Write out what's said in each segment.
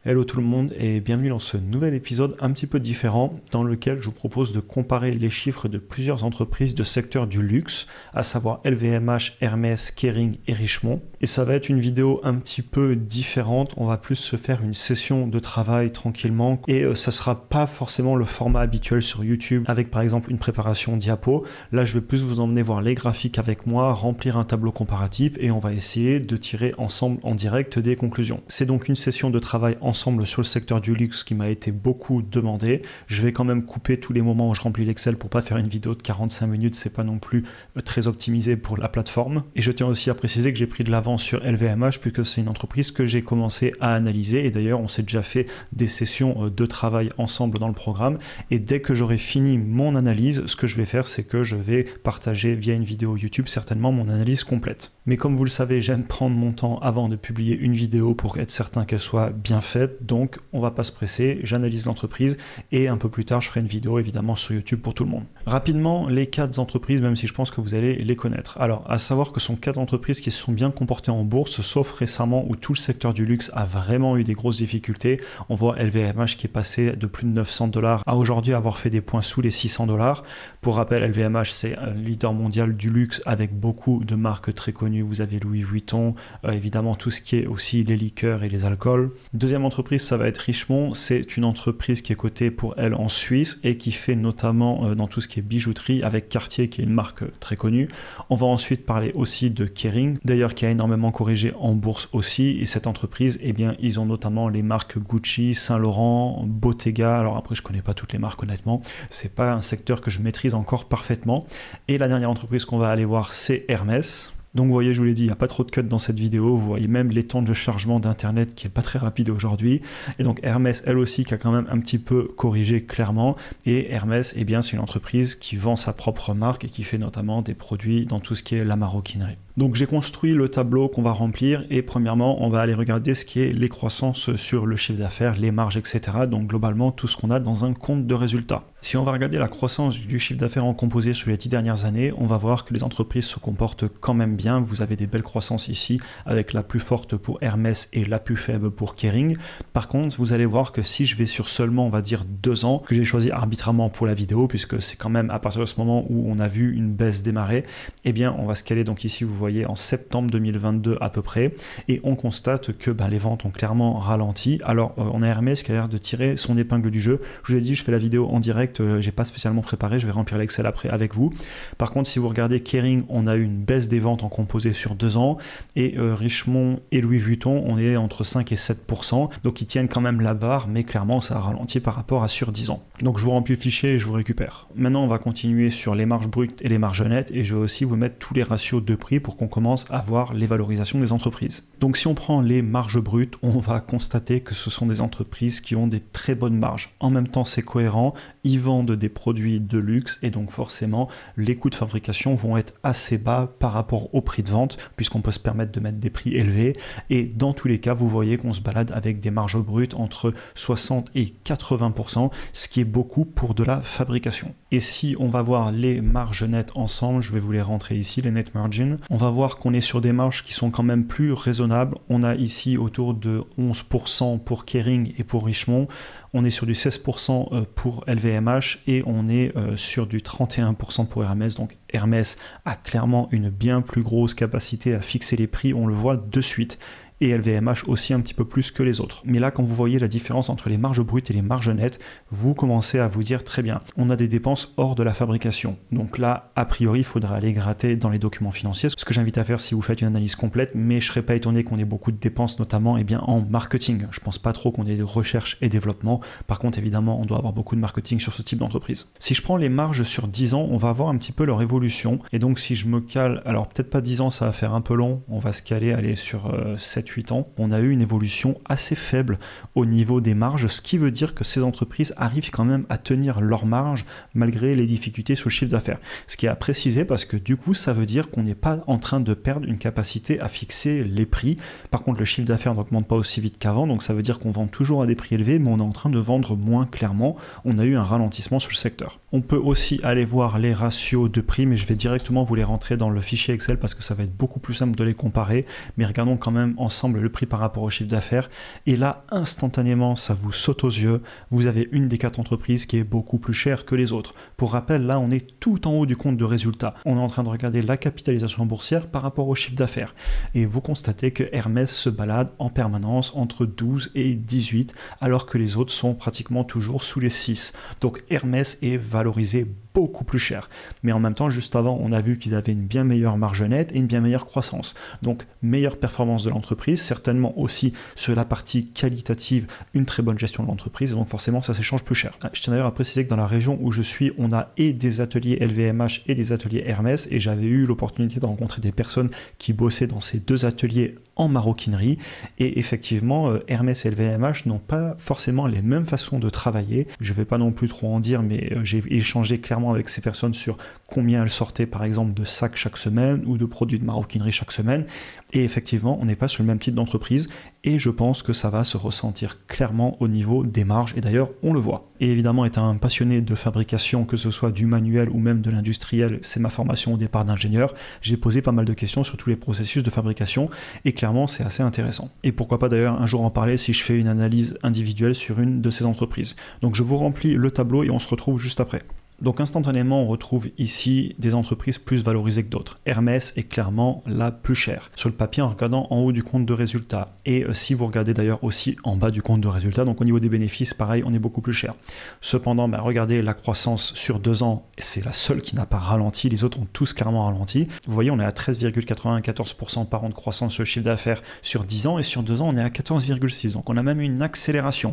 Hello tout le monde et bienvenue dans ce nouvel épisode un petit peu différent dans lequel je vous propose de comparer les chiffres de plusieurs entreprises de secteur du luxe, à savoir LVMH, Hermès, Kering et Richemont. Et ça va être une vidéo un petit peu différente, on va plus se faire une session de travail tranquillement et ça sera pas forcément le format habituel sur YouTube avec par exemple une préparation diapo. Là je vais plus vous emmener voir les graphiques avec moi, remplir un tableau comparatif et on va essayer de tirer ensemble en direct des conclusions. C'est donc une session de travail ensemble sur le secteur du luxe qui m'a été beaucoup demandé. Je vais quand même couper tous les moments où je remplis l'Excel pour pas faire une vidéo de 45 minutes, c'est pas non plus très optimisé pour la plateforme. Et je tiens aussi à préciser que j'ai pris de l'avance sur LVMH puisque c'est une entreprise que j'ai commencé à analyser et d'ailleurs on s'est déjà fait des sessions de travail ensemble dans le programme et dès que j'aurai fini mon analyse, ce que je vais faire c'est que je vais partager via une vidéo YouTube certainement mon analyse complète. Mais comme vous le savez, j'aime prendre mon temps avant de publier une vidéo pour être certain qu'elle soit bien faite. Donc on va pas se presser, j'analyse l'entreprise et un peu plus tard je ferai une vidéo évidemment sur YouTube pour tout le monde. Rapidement, les 4 entreprises, même si je pense que vous allez les connaître. Alors à savoir que ce sont 4 entreprises qui se sont bien comportées en bourse, sauf récemment où tout le secteur du luxe a vraiment eu des grosses difficultés. On voit LVMH qui est passé de plus de 900$ à aujourd'hui avoir fait des points sous les 600$. Pour rappel, LVMH c'est un leader mondial du luxe avec beaucoup de marques très connues. Vous avez Louis Vuitton, évidemment tout ce qui est aussi les liqueurs et les alcools. Deuxième entreprise, ça va être Richemont. C'est une entreprise qui est cotée pour elle en Suisse et qui fait notamment dans tout ce qui est bijouterie avec Cartier qui est une marque très connue. On va ensuite parler aussi de Kering, d'ailleurs qui a énormément corrigé en bourse aussi. Et cette entreprise, eh bien, ils ont notamment les marques Gucci, Saint Laurent, Bottega. Alors après, je connais pas toutes les marques honnêtement. C'est pas un secteur que je maîtrise encore parfaitement. Et la dernière entreprise qu'on va aller voir, c'est Hermès. Donc vous voyez, je vous l'ai dit, il n'y a pas trop de cuts dans cette vidéo, vous voyez même les temps de chargement d'internet qui est pas très rapide aujourd'hui. Et donc Hermès, elle aussi, qui a quand même un petit peu corrigé clairement. Et Hermès, eh bien, c'est une entreprise qui vend sa propre marque et qui fait notamment des produits dans tout ce qui est la maroquinerie. Donc j'ai construit le tableau qu'on va remplir et premièrement, on va aller regarder ce qui est les croissances sur le chiffre d'affaires, les marges, etc. Donc globalement, tout ce qu'on a dans un compte de résultats. Si on va regarder la croissance du chiffre d'affaires en composé sur les 10 dernières années, on va voir que les entreprises se comportent quand même bien. Vous avez des belles croissances ici, avec la plus forte pour Hermès et la plus faible pour Kering. Par contre, vous allez voir que si je vais sur seulement, on va dire 2 ans, que j'ai choisi arbitrairement pour la vidéo, puisque c'est quand même à partir de ce moment où on a vu une baisse démarrer, eh bien on va se caler donc ici, vous voyez, en septembre 2022 à peu près, et on constate que les ventes ont clairement ralenti. Alors on a Hermès qui a l'air de tirer son épingle du jeu. Je vous ai dit, je fais la vidéo en direct, j'ai pas spécialement préparé, je vais remplir l'Excel après avec vous. Par contre, si vous regardez Kering, on a eu une baisse des ventes en composé sur 2 ans, et Richemont et Louis Vuitton, on est entre 5 et 7%, donc ils tiennent quand même la barre, mais clairement ça a ralenti par rapport à sur 10 ans. Donc je vous remplis le fichier et je vous récupère. Maintenant on va continuer sur les marges brutes et les marges nettes, et je vais aussi vous mettre tous les ratios de prix pour qu'on commence à voir les valorisations des entreprises. Donc si on prend les marges brutes, on va constater que ce sont des entreprises qui ont des très bonnes marges. En même temps c'est cohérent, ils vendent des produits de luxe et donc forcément les coûts de fabrication vont être assez bas par rapport au prix de vente puisqu'on peut se permettre de mettre des prix élevés et dans tous les cas vous voyez qu'on se balade avec des marges brutes entre 60 et 80%, ce qui est beaucoup pour de la fabrication. Et si on va voir les marges nettes ensemble, je vais vous les rentrer ici, les net margins, on va voir qu'on est sur des marges qui sont quand même plus raisonnables. On a ici autour de 11% pour Kering et pour Richemont, on est sur du 16% pour LVMH et on est sur du 31% pour Hermès. Donc Hermès a clairement une bien plus grosse capacité à fixer les prix, on le voit de suite. Et LVMH aussi un petit peu plus que les autres. Mais là, quand vous voyez la différence entre les marges brutes et les marges nettes, vous commencez à vous dire très bien, on a des dépenses hors de la fabrication. Donc là, a priori, il faudra aller gratter dans les documents financiers, ce que j'invite à faire si vous faites une analyse complète, mais je ne serais pas étonné qu'on ait beaucoup de dépenses, notamment en marketing. Je ne pense pas trop qu'on ait de recherche et développement. Par contre, évidemment, on doit avoir beaucoup de marketing sur ce type d'entreprise. Si je prends les marges sur 10 ans, on va voir un petit peu leur évolution. Et donc, si je me cale, alors peut-être pas 10 ans, ça va faire un peu long, on va se caler, aller sur 7-8 ans, on a eu une évolution assez faible au niveau des marges, ce qui veut dire que ces entreprises arrivent quand même à tenir leurs marges malgré les difficultés sur le chiffre d'affaires. Ce qui est à préciser parce que du coup, ça veut dire qu'on n'est pas en train de perdre une capacité à fixer les prix. Par contre, le chiffre d'affaires n'augmente pas aussi vite qu'avant, donc ça veut dire qu'on vend toujours à des prix élevés, mais on est en train de vendre moins clairement. On a eu un ralentissement sur le secteur. On peut aussi aller voir les ratios de prix, mais je vais directement vous les rentrer dans le fichier Excel parce que ça va être beaucoup plus simple de les comparer. Mais regardons quand même ensemble ensemble le prix par rapport au chiffre d'affaires. Et là, instantanément, ça vous saute aux yeux. Vous avez une des 4 entreprises qui est beaucoup plus chère que les autres. Pour rappel, là, on est tout en haut du compte de résultats. On est en train de regarder la capitalisation boursière par rapport au chiffre d'affaires. Et vous constatez que Hermès se balade en permanence entre 12 et 18, alors que les autres sont pratiquement toujours sous les 6. Donc Hermès est valorisé beaucoup plus cher. Mais en même temps, juste avant, on a vu qu'ils avaient une bien meilleure marge nette et une bien meilleure croissance. Donc, meilleure performance de l'entreprise, certainement aussi sur la partie qualitative, une très bonne gestion de l'entreprise, et donc forcément, ça s'échange plus cher. Je tiens d'ailleurs à préciser que dans la région où je suis, on a et des ateliers LVMH et des ateliers Hermès, et j'avais eu l'opportunité de rencontrer des personnes qui bossaient dans ces 2 ateliers en maroquinerie, et effectivement, Hermès et LVMH n'ont pas forcément les mêmes façons de travailler. Je ne vais pas non plus trop en dire, mais j'ai échangé clairement avec ces personnes sur combien elles sortaient par exemple de sacs chaque semaine ou de produits de maroquinerie chaque semaine, et effectivement on n'est pas sur le même type d'entreprise, et je pense que ça va se ressentir clairement au niveau des marges, et d'ailleurs on le voit. Et évidemment, étant un passionné de fabrication, que ce soit du manuel ou même de l'industriel, c'est ma formation au départ d'ingénieur, j'ai posé pas mal de questions sur tous les processus de fabrication, et clairement c'est assez intéressant. Et pourquoi pas d'ailleurs un jour en parler si je fais une analyse individuelle sur une de ces entreprises. Donc je vous remplis le tableau et on se retrouve juste après. Donc instantanément, on retrouve ici des entreprises plus valorisées que d'autres. Hermès est clairement la plus chère. Sur le papier, en regardant en haut du compte de résultats. Et si vous regardez d'ailleurs aussi en bas du compte de résultats, donc au niveau des bénéfices, pareil, on est beaucoup plus cher. Cependant, regardez la croissance sur 2 ans, c'est la seule qui n'a pas ralenti, les autres ont tous clairement ralenti. Vous voyez, on est à 13,94% par an de croissance sur le chiffre d'affaires sur 10 ans, et sur 2 ans, on est à 14,6%. Donc on a même une accélération.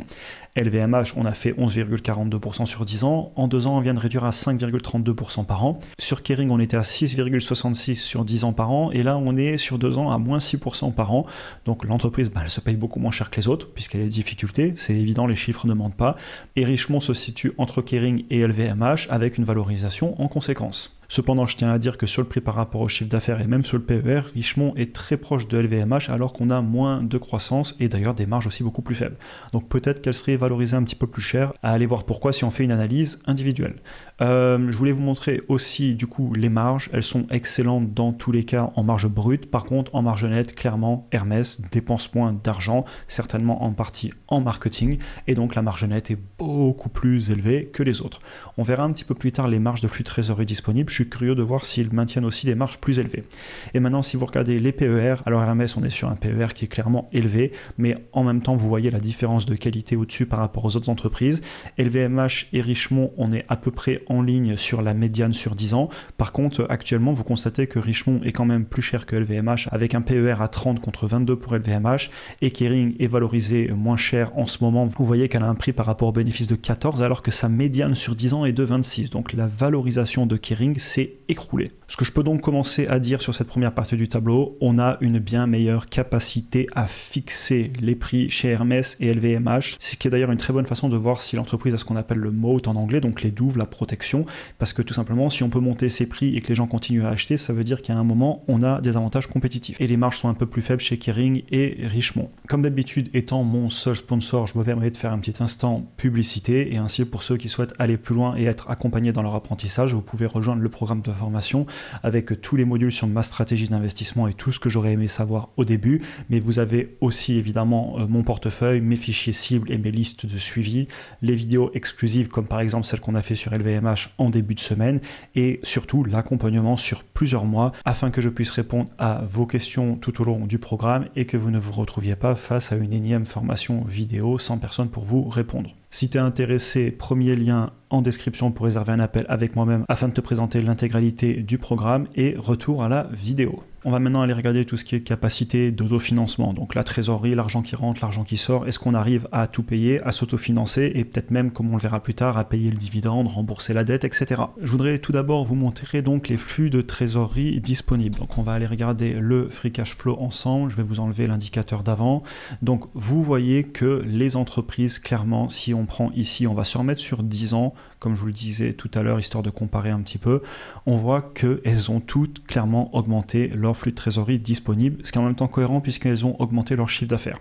LVMH, on a fait 11,42% sur 10 ans. En 2 ans, on vient de réduire à 5,32% par an. Sur Kering, on était à 6,66% sur 10 ans par an, et là on est sur 2 ans à moins 6% par an. Donc l'entreprise, elle se paye beaucoup moins cher que les autres, puisqu'elle a des difficultés, c'est évident, les chiffres ne mentent pas. Et Richemont se situe entre Kering et LVMH avec une valorisation en conséquence. Cependant, je tiens à dire que sur le prix par rapport au chiffre d'affaires et même sur le PER, Richemont est très proche de LVMH alors qu'on a moins de croissance et d'ailleurs des marges aussi beaucoup plus faibles. Donc peut-être qu'elle serait valorisée un petit peu plus cher, à aller voir pourquoi si on fait une analyse individuelle. Je voulais vous montrer aussi du coup les marges, elles sont excellentes dans tous les cas en marge brute. Par contre en marge nette, clairement Hermès dépense moins d'argent, certainement en partie en marketing, et donc la marge nette est beaucoup plus élevée que les autres. On verra un petit peu plus tard les marges de flux de trésorerie disponibles. Je suis curieux de voir s'ils maintiennent aussi des marges plus élevées. Et maintenant, si vous regardez les PER, alors Hermès, on est sur un PER qui est clairement élevé, mais en même temps, vous voyez la différence de qualité au-dessus par rapport aux autres entreprises. LVMH et Richemont, on est à peu près en ligne sur la médiane sur 10 ans. Par contre, actuellement, vous constatez que Richemont est quand même plus cher que LVMH, avec un PER à 30 contre 22 pour LVMH, et Kering est valorisé moins cher en ce moment. Vous voyez qu'elle a un prix par rapport au bénéfice de 14, alors que sa médiane sur 10 ans est de 26. Donc la valorisation de Kering s'est écroulée. Ce que je peux donc commencer à dire sur cette première partie du tableau, on a une bien meilleure capacité à fixer les prix chez Hermès et LVMH, ce qui est d'ailleurs une très bonne façon de voir si l'entreprise a ce qu'on appelle le moat en anglais, donc les douves, la protection, parce que tout simplement, si on peut monter ses prix et que les gens continuent à acheter, ça veut dire qu'à un moment, on a des avantages compétitifs. Et les marges sont un peu plus faibles chez Kering et Richemont. Comme d'habitude, étant mon seul sponsor, je me permets de faire un petit instant publicité, et ainsi pour ceux qui souhaitent aller plus loin et être accompagnés dans leur apprentissage, vous pouvez rejoindre le programme de formation avec tous les modules sur ma stratégie d'investissement et tout ce que j'aurais aimé savoir au début, mais vous avez aussi évidemment mon portefeuille, mes fichiers cibles et mes listes de suivi, les vidéos exclusives comme par exemple celle qu'on a fait sur LVMH en début de semaine, et surtout l'accompagnement sur plusieurs mois afin que je puisse répondre à vos questions tout au long du programme et que vous ne vous retrouviez pas face à une énième formation vidéo sans personne pour vous répondre. Si tu es intéressé, premier lien en description pour réserver un appel avec moi-même afin de te présenter l'intégralité du programme, et retour à la vidéo. On va maintenant aller regarder tout ce qui est capacité d'autofinancement, donc la trésorerie, l'argent qui rentre, l'argent qui sort, est-ce qu'on arrive à tout payer, à s'autofinancer et peut-être même, comme on le verra plus tard, à payer le dividende, rembourser la dette, etc. Je voudrais tout d'abord vous montrer donc les flux de trésorerie disponibles. Donc on va aller regarder le free cash flow ensemble, je vais vous enlever l'indicateur d'avant. Donc vous voyez que les entreprises, clairement, si on prend ici, on va se remettre sur 10 ans, comme je vous le disais tout à l'heure, histoire de comparer un petit peu, on voit qu'elles ont toutes clairement augmenté leur meilleur flux de trésorerie disponible, ce qui est en même temps cohérent puisqu'elles ont augmenté leur chiffre d'affaires.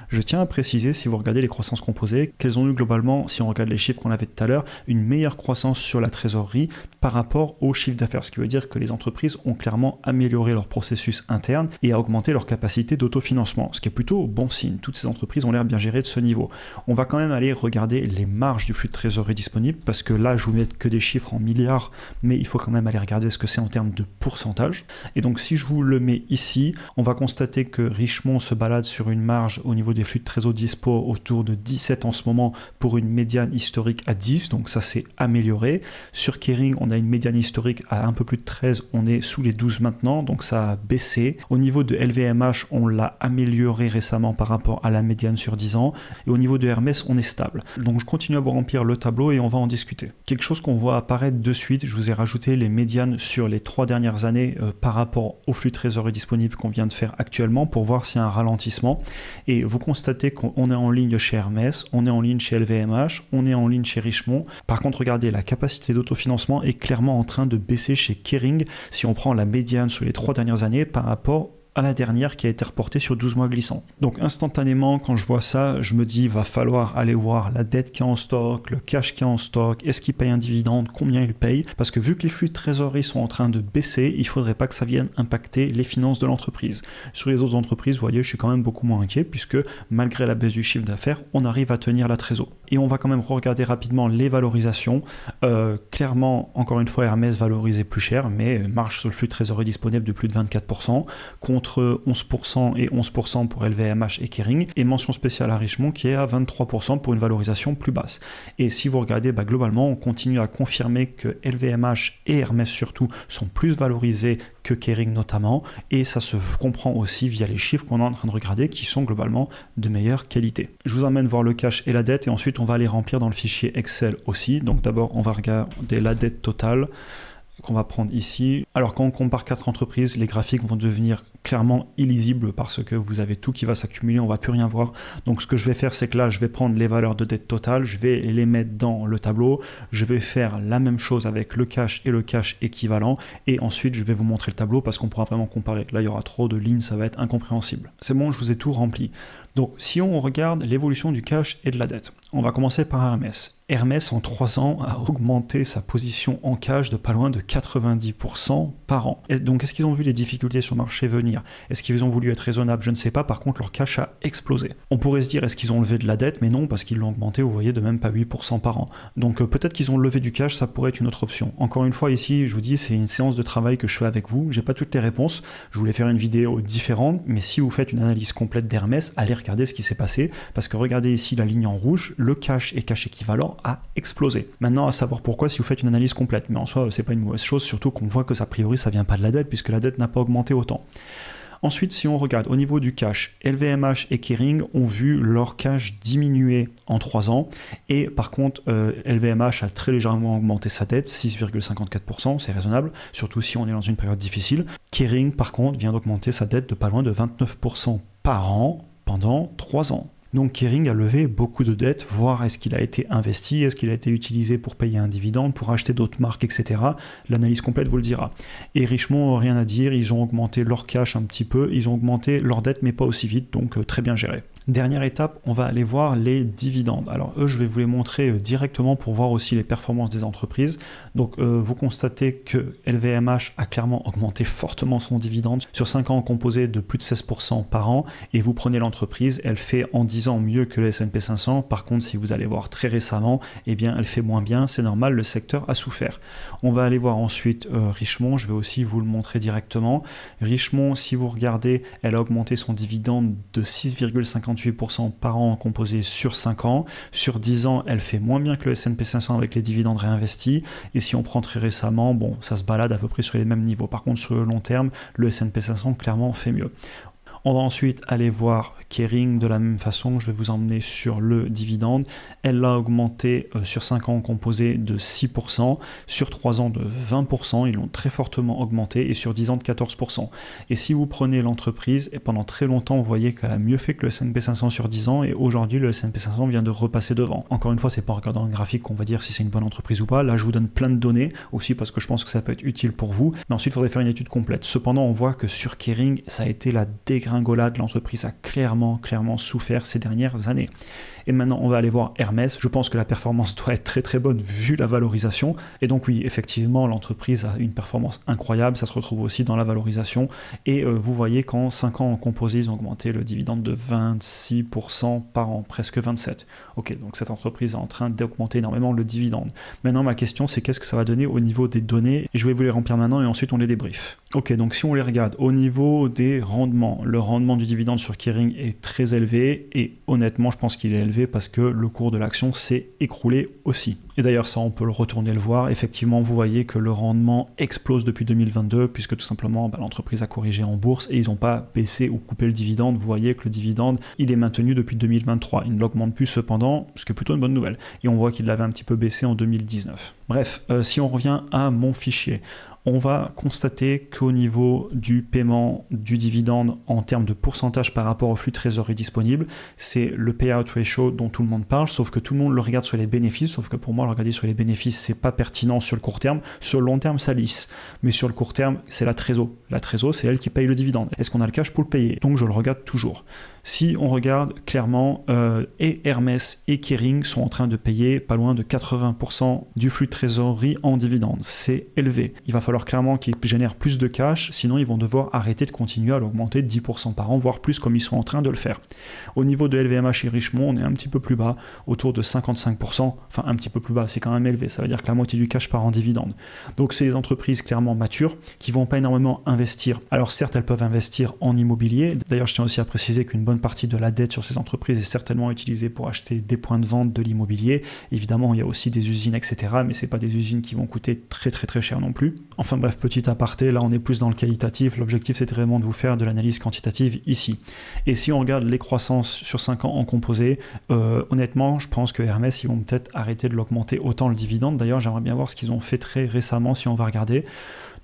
Je tiens à préciser, si vous regardez les croissances composées, qu'elles ont eu globalement, si on regarde les chiffres qu'on avait tout à l'heure, une meilleure croissance sur la trésorerie par rapport au chiffre d'affaires, ce qui veut dire que les entreprises ont clairement amélioré leur processus interne et a augmenté leur capacité d'autofinancement, ce qui est plutôt bon signe. Toutes ces entreprises ont l'air bien gérées de ce niveau. On va quand même aller regarder les marges du flux de trésorerie disponible, parce que là, je vous mets que des chiffres en milliards, mais il faut quand même aller regarder ce que c'est en termes de pourcentage. Et donc, si je vous le mets ici, on va constater que Richemont se balade sur une marge au niveau des flux de trésor dispo autour de 17 en ce moment pour une médiane historique à 10, donc ça c'est amélioré. Sur Kering, on a une médiane historique à un peu plus de 13, on est sous les 12 maintenant, donc ça a baissé. Au niveau de LVMH, on l'a amélioré récemment par rapport à la médiane sur 10 ans, et au niveau de Hermès, on est stable. Donc je continue à vous remplir le tableau et on va en discuter. Quelque chose qu'on voit apparaître de suite, je vous ai rajouté les médianes sur les 3 dernières années par rapport au flux de trésorerie disponible qu'on vient de faire actuellement pour voir s'il y a un ralentissement. Et vous constatez qu'on est en ligne chez Hermès, on est en ligne chez LVMH, on est en ligne chez Richemont. Par contre, regardez, la capacité d'autofinancement est clairement en train de baisser chez Kering si on prend la médiane sur les 3 dernières années par rapport à la dernière qui a été reportée sur 12 mois glissants. Donc instantanément, quand je vois ça, je me dis, va falloir aller voir la dette qui est en stock, le cash qui est en stock, est-ce qu'il paye un dividende, combien il paye, parce que vu que les flux de trésorerie sont en train de baisser, il ne faudrait pas que ça vienne impacter les finances de l'entreprise. Sur les autres entreprises, vous voyez, je suis quand même beaucoup moins inquiet, puisque malgré la baisse du chiffre d'affaires, on arrive à tenir la trésor. Et on va quand même regarder rapidement les valorisations. Clairement, encore une fois, Hermès valorisé plus cher, mais marge sur le flux de trésorerie disponible de plus de 24%, contre 11% et 11% pour LVMH et Kering, et mention spéciale à Richemont qui est à 23% pour une valorisation plus basse. Et si vous regardez, globalement, on continue à confirmer que LVMH et Hermès surtout sont plus valorisés que Kering notamment, et ça se comprend aussi via les chiffres qu'on est en train de regarder qui sont globalement de meilleure qualité. Je vous emmène voir le cash et la dette, et ensuite on va les remplir dans le fichier Excel aussi. Donc d'abord on va regarder la dette totale qu'on va prendre ici. Alors quand on compare 4 entreprises, les graphiques vont devenir clairement illisibles parce que vous avez tout qui va s'accumuler, on va plus rien voir. Donc ce que je vais faire, c'est que là je vais prendre les valeurs de dette totale, je vais les mettre dans le tableau, je vais faire la même chose avec le cash et le cash équivalent, et ensuite je vais vous montrer le tableau parce qu'on pourra vraiment comparer. Là il y aura trop de lignes, ça va être incompréhensible. C'est bon, je vous ai tout rempli. Donc si on regarde l'évolution du cash et de la dette, on va commencer par Hermès. Hermès en 3 ans a augmenté sa position en cash de pas loin de 90% par an. Et donc est-ce qu'ils ont vu les difficultés sur le marché venir? Est-ce qu'ils ont voulu être raisonnables? Je ne sais pas. Par contre, leur cash a explosé. On pourrait se dire, est-ce qu'ils ont levé de la dette? Mais non, parce qu'ils l'ont augmenté, vous voyez, de même pas 8% par an. Donc peut-être qu'ils ont levé du cash, ça pourrait être une autre option. Encore une fois, ici, je vous dis, c'est une séance de travail que je fais avec vous. J'ai pas toutes les réponses. Je voulais faire une vidéo différente, mais si vous faites une analyse complète d'Hermès, allez regarder ce qui s'est passé, parce que regardez ici la ligne en rouge, le cash et cash équivalent a explosé. Maintenant, à savoir pourquoi si vous faites une analyse complète, mais en soi, c'est pas une mauvaise chose, surtout qu'on voit que a priori, ça vient pas de la dette, puisque la dette n'a pas augmenté autant. Ensuite, si on regarde au niveau du cash, LVMH et Kering ont vu leur cash diminuer en 3 ans, et par contre, LVMH a très légèrement augmenté sa dette, 6,54%, c'est raisonnable, surtout si on est dans une période difficile. Kering, par contre, vient d'augmenter sa dette de pas loin de 29% par an pendant 3 ans. Donc Kering a levé beaucoup de dettes, voire est-ce qu'il a été investi, est-ce qu'il a été utilisé pour payer un dividende, pour acheter d'autres marques, etc. L'analyse complète vous le dira. Et Richemont, rien à dire, ils ont augmenté leur cash un petit peu, ils ont augmenté leur dette, mais pas aussi vite, donc très bien géré. Dernière étape, on va aller voir les dividendes. Alors eux, je vais vous les montrer directement pour voir aussi les performances des entreprises. Donc vous constatez que LVMH a clairement augmenté fortement son dividende sur 5 ans composé de plus de 16% par an, et vous prenez l'entreprise, elle fait en 10 ans mieux que le S&P 500. Par contre, si vous allez voir très récemment, eh bien elle fait moins bien, c'est normal, le secteur a souffert. On va aller voir ensuite Richemont, je vais aussi vous le montrer directement. Richemont, si vous regardez, elle a augmenté son dividende de 6,58% par an composé sur 5 ans. Sur 10 ans, elle fait moins bien que le S&P 500 avec les dividendes réinvestis. Et si on prend très récemment, bon, ça se balade à peu près sur les mêmes niveaux. Par contre, sur le long terme, le S&P 500 clairement fait mieux. On va ensuite aller voir Kering de la même façon, je vais vous emmener sur le dividende. Elle a augmenté sur 5 ans composé de 6%, sur 3 ans de 20%, ils l'ont très fortement augmenté, et sur 10 ans de 14%. Et si vous prenez l'entreprise, et pendant très longtemps, vous voyez qu'elle a mieux fait que le S&P 500 sur 10 ans, et aujourd'hui, le S&P 500 vient de repasser devant. Encore une fois, c'est pas en regardant le graphique qu'on va dire si c'est une bonne entreprise ou pas. Là, je vous donne plein de données, aussi parce que je pense que ça peut être utile pour vous, mais ensuite, il faudrait faire une étude complète. Cependant, on voit que sur Kering, ça a été la dégringolade. L'entreprise a clairement souffert ces dernières années. Et maintenant, on va aller voir Hermès. Je pense que la performance doit être très très bonne vu la valorisation. Et donc oui, effectivement, l'entreprise a une performance incroyable. Ça se retrouve aussi dans la valorisation. Et vous voyez qu'en 5 ans en composé, ils ont augmenté le dividende de 26% par an, presque 27%. Ok, donc cette entreprise est en train d'augmenter énormément le dividende. Maintenant, ma question, c'est qu'est-ce que ça va donner au niveau des données? Et je vais vous les remplir maintenant et ensuite on les débriefe. Ok, donc si on les regarde au niveau des rendements, le rendement du dividende sur Kering est très élevé et honnêtement, je pense qu'il est élevé parce que le cours de l'action s'est écroulé aussi. Et d'ailleurs, ça, on peut le retourner le voir. Effectivement, vous voyez que le rendement explose depuis 2022 puisque tout simplement, l'entreprise a corrigé en bourse et ils n'ont pas baissé ou coupé le dividende. Vous voyez que le dividende, il est maintenu depuis 2023. Il ne l'augmente plus cependant, ce qui est plutôt une bonne nouvelle. Et on voit qu'il l'avait un petit peu baissé en 2019. Bref, si on revient à mon fichier, on va constater qu'au niveau du paiement du dividende en termes de pourcentage par rapport au flux de trésorerie disponible, c'est le payout ratio dont tout le monde parle, sauf que tout le monde le regarde sur les bénéfices, sauf que pour moi, le regarder sur les bénéfices, c'est pas pertinent sur le court terme. Sur le long terme, ça lisse. Mais sur le court terme, c'est la trésor. La trésor, c'est elle qui paye le dividende. Est-ce qu'on a le cash pour le payer? Donc je le regarde toujours. Si on regarde clairement, et Hermès et Kering sont en train de payer pas loin de 80% du flux de trésorerie en dividende. C'est élevé. Il va falloir clairement qu'ils génèrent plus de cash, sinon ils vont devoir arrêter de continuer à l'augmenter de 10% par an, voire plus comme ils sont en train de le faire. Au niveau de LVMH et Richemont, on est un petit peu plus bas, autour de 55%, enfin un petit peu plus bas, c'est quand même élevé, ça veut dire que la moitié du cash part en dividende. Donc c'est des entreprises clairement matures qui vont pas énormément investir. Alors certes, elles peuvent investir en immobilier. D'ailleurs, je tiens aussi à préciser qu'une bonne partie de la dette sur ces entreprises est certainement utilisée pour acheter des points de vente, de l'immobilier. Évidemment, il y a aussi des usines, etc. Mais c'est pas des usines qui vont coûter très très très cher non plus. Enfin bref, petit aparté, là on est plus dans le qualitatif. L'objectif c'était vraiment de vous faire de l'analyse quantitative ici. Et si on regarde les croissances sur 5 ans en composé, honnêtement, je pense que Hermès, ils vont peut-être arrêter de l'augmenter autant le dividende. D'ailleurs, j'aimerais bien voir ce qu'ils ont fait très récemment si on va regarder.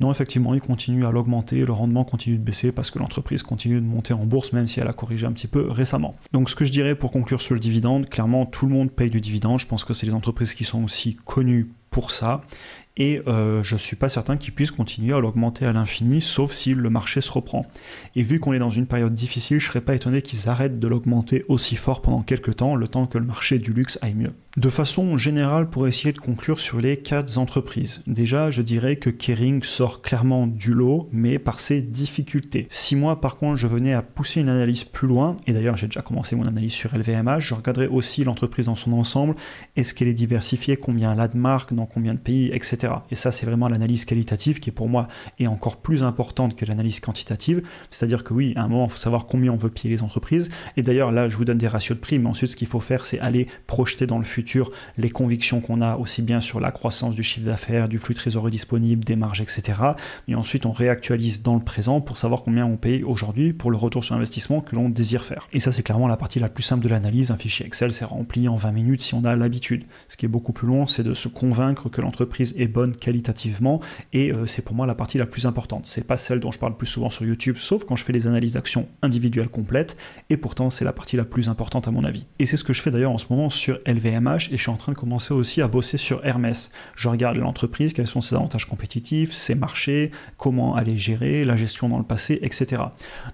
Non, effectivement, ils continuent à l'augmenter, le rendement continue de baisser parce que l'entreprise continue de monter en bourse, même si elle a corrigé un petit peu récemment. Donc ce que je dirais pour conclure sur le dividende, clairement tout le monde paye du dividende, je pense que c'est les entreprises qui sont aussi connues pour ça, et je ne suis pas certain qu'ils puissent continuer à l'augmenter à l'infini, sauf si le marché se reprend. Et vu qu'on est dans une période difficile, je ne serais pas étonné qu'ils arrêtent de l'augmenter aussi fort pendant quelques temps, le temps que le marché du luxe aille mieux. De façon générale, pour essayer de conclure sur les 4 entreprises, déjà je dirais que Kering sort clairement du lot, mais par ses difficultés. Si moi par contre je venais à pousser une analyse plus loin, et d'ailleurs j'ai déjà commencé mon analyse sur LVMH, je regarderais aussi l'entreprise dans son ensemble, est-ce qu'elle est diversifiée, combien elle a de marques, dans combien de pays, etc. Et ça c'est vraiment l'analyse qualitative qui pour moi est encore plus importante que l'analyse quantitative, c'est-à-dire que oui, à un moment il faut savoir combien on veut piller les entreprises, et d'ailleurs là je vous donne des ratios de prix, mais ensuite ce qu'il faut faire c'est aller projeter dans le futur les convictions qu'on a aussi bien sur la croissance du chiffre d'affaires, du flux de trésorerie disponible, des marges, etc. Et ensuite, on réactualise dans le présent pour savoir combien on paye aujourd'hui pour le retour sur investissement que l'on désire faire. Et ça, c'est clairement la partie la plus simple de l'analyse. Un fichier Excel, c'est rempli en 20 minutes si on a l'habitude. Ce qui est beaucoup plus long, c'est de se convaincre que l'entreprise est bonne qualitativement et c'est pour moi la partie la plus importante. C'est pas celle dont je parle plus souvent sur YouTube, sauf quand je fais les analyses d'actions individuelles complètes et pourtant, c'est la partie la plus importante à mon avis. Et c'est ce que je fais d'ailleurs en ce moment sur LVMH et je suis en train de commencer aussi à bosser sur Hermès. Je regarde l'entreprise, quels sont ses avantages compétitifs, ses marchés, comment elle est gérée, la gestion dans le passé, etc.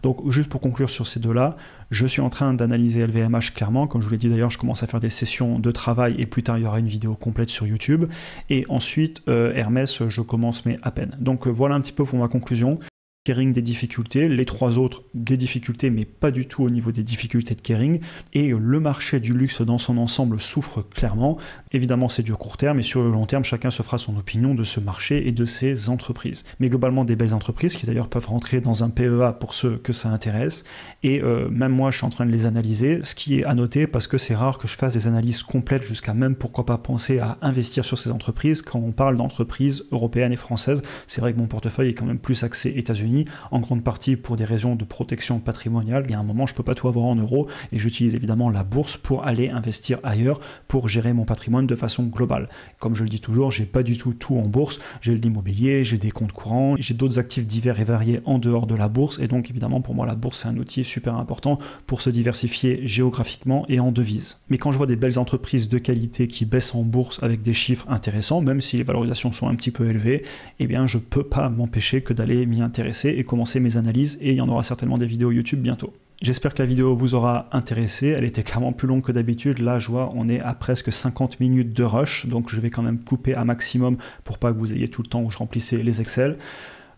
Donc juste pour conclure sur ces deux-là, je suis en train d'analyser LVMH clairement, comme je vous l'ai dit d'ailleurs, je commence à faire des sessions de travail et plus tard il y aura une vidéo complète sur YouTube. Et ensuite Hermès, je commence mais à peine. Donc voilà un petit peu pour ma conclusion. Kering des difficultés, les 3 autres des difficultés, mais pas du tout au niveau des difficultés de Kering, et le marché du luxe dans son ensemble souffre clairement. Évidemment, c'est du court terme, et sur le long terme, chacun se fera son opinion de ce marché et de ces entreprises. Mais globalement, des belles entreprises qui d'ailleurs peuvent rentrer dans un PEA pour ceux que ça intéresse, et même moi, je suis en train de les analyser, ce qui est à noter parce que c'est rare que je fasse des analyses complètes jusqu'à même, pourquoi pas, penser à investir sur ces entreprises quand on parle d'entreprises européennes et françaises. C'est vrai que mon portefeuille est quand même plus axé États-Unis, États-Unis, en grande partie pour des raisons de protection patrimoniale. Il y a un moment, je ne peux pas tout avoir en euros et j'utilise évidemment la bourse pour aller investir ailleurs, pour gérer mon patrimoine de façon globale. Comme je le dis toujours, j'ai pas du tout en bourse, j'ai de l'immobilier, j'ai des comptes courants, j'ai d'autres actifs divers et variés en dehors de la bourse, et donc évidemment pour moi la bourse c'est un outil super important pour se diversifier géographiquement et en devises. Mais quand je vois des belles entreprises de qualité qui baissent en bourse avec des chiffres intéressants, même si les valorisations sont un petit peu élevées, eh bien je peux pas m'empêcher que d'aller m'y intéresser et commencer mes analyses, et il y en aura certainement des vidéos YouTube bientôt. J'espère que la vidéo vous aura intéressé, elle était clairement plus longue que d'habitude, là je vois on est à presque 50 minutes de rush, donc je vais quand même couper à maximum pour pas que vous ayez tout le temps où je remplissais les Excel.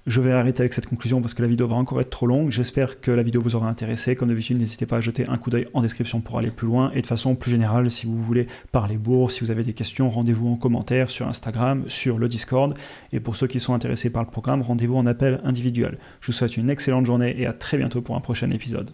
Je vais arrêter avec cette conclusion parce que la vidéo va encore être trop longue. J'espère que la vidéo vous aura intéressé. Comme d'habitude, n'hésitez pas à jeter un coup d'œil en description pour aller plus loin. Et de façon plus générale, si vous voulez parler bourse, si vous avez des questions, rendez-vous en commentaire sur Instagram, sur le Discord. Et pour ceux qui sont intéressés par le programme, rendez-vous en appel individuel. Je vous souhaite une excellente journée et à très bientôt pour un prochain épisode.